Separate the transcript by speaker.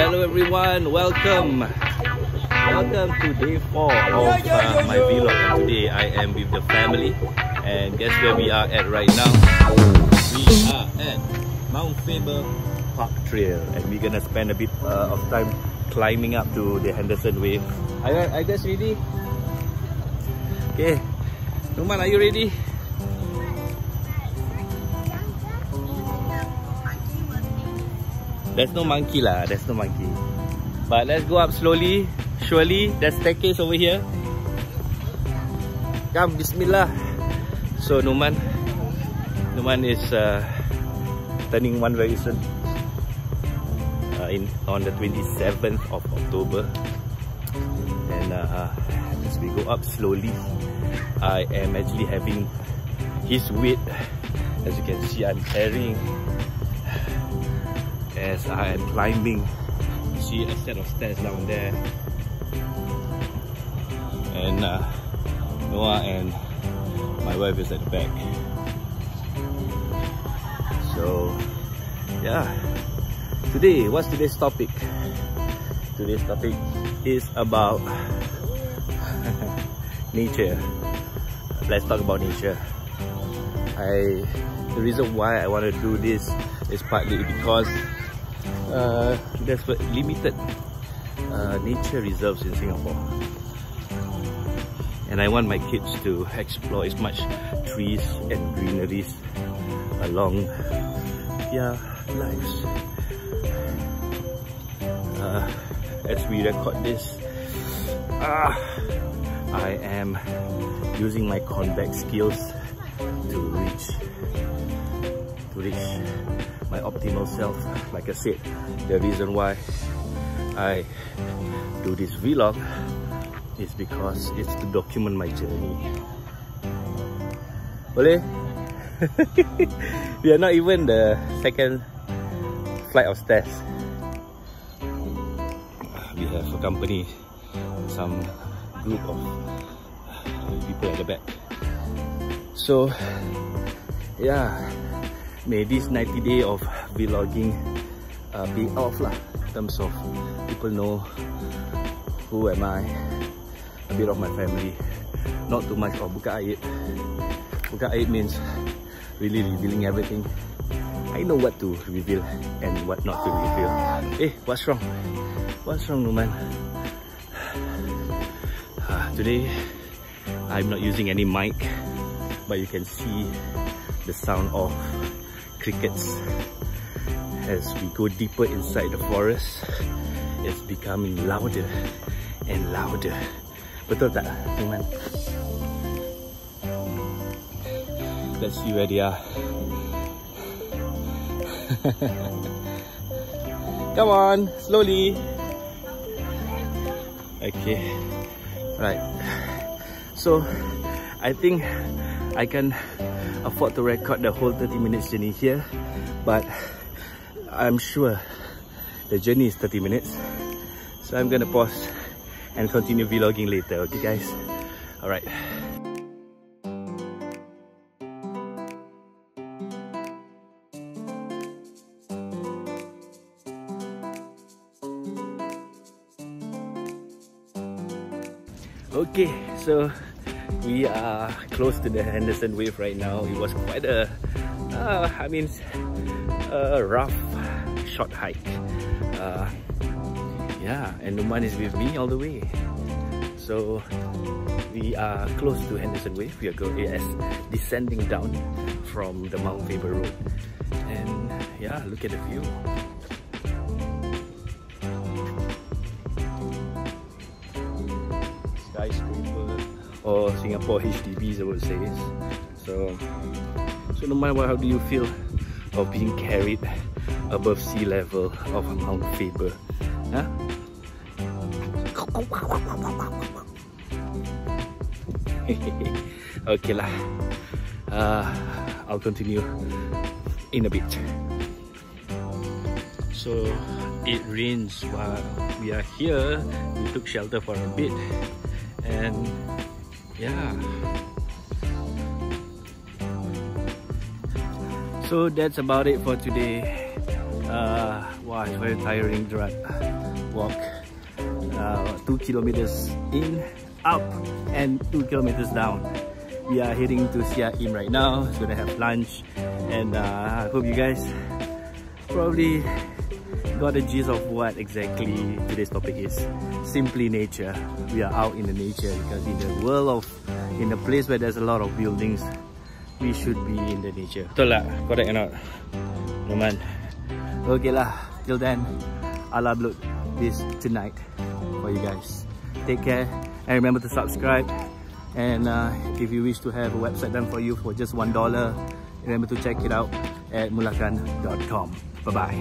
Speaker 1: hello everyone, welcome to day 4 of my vlog. And today I am with the family, and guess where we are at right now? We are at Mount Faber Park Trail, and we're gonna spend a bit of time climbing up to the Henderson Waves. Are you guys ready? Okay, Nouman, are you ready? There's no monkey lah, there's no monkey. But let's go up slowly. Surely there's staircase over here. Come, bismillah. So Nouman is turning 1 very soon. On the 27th of October. And as we go up slowly, I am actually having his weight. As you can see, I'm carrying as I am climbing. You see a set of stairs down there, and Noah and my wife is at the back. So yeah, what's today's topic? Today's topic is about nature. Let's talk about nature. The reason why I want to do this is partly because there's limited nature reserves in Singapore, and I want my kids to explore as much trees and greeneries along their lives. As we record this, I am using my convex skills to reach my optimal self. Like I said, the reason why I do this vlog is because it's to document my journey. Boleh? We are not even the second flight of stairs. We have accompanied some group of people at the back. So yeah, may this 90 day of vlogging pay off lah, in terms of people know who am I, a bit of my family, not too much of buka aib. Buka aib means really revealing everything. I know what to reveal and what not to reveal. What's wrong? What's wrong, Nouman? Today I'm not using any mic, but you can see the sound of crickets. As we go deeper inside the forest, it's becoming louder and louder. Betul tak, Nouman? Let's see where they are. Come on, slowly. Okay, right. So I think I can afford to record the whole 30 minutes journey here, but I'm sure the journey is 30 minutes, so I'm gonna pause and continue vlogging later. Okay guys? Alright. Okay, so we are close to the Henderson Wave right now. It was quite a rough, short hike. Yeah, and Nouman is with me all the way. So we are close to Henderson Wave. We are descending down from the Mount Faber Road, and yeah, look at the view. Skyscraper, or Singapore HDBs, I would say. So Nouman, how do you feel of being carried above sea level of Mount Faber? Huh? Okay lah. I'll continue in a bit. So it rains while we are here. We took shelter for a bit, and yeah. So that's about it for today. Wow, it's very tiring walk. 2 kilometers in, up, and 2 kilometers down. We are heading to Seah Imm right now. It's gonna have lunch, and I hope you guys probably got a gist of what exactly today's topic is. Simply nature. We are out in the nature because in a place where there's a lot of buildings, we should be in the nature. Betul lah? Correct or not? Nouman. Okay lah. Till then, I'll upload this tonight for you guys. Take care and remember to subscribe. And if you wish to have a website done for you for just $1, remember to check it out at mulakan.com. Bye bye.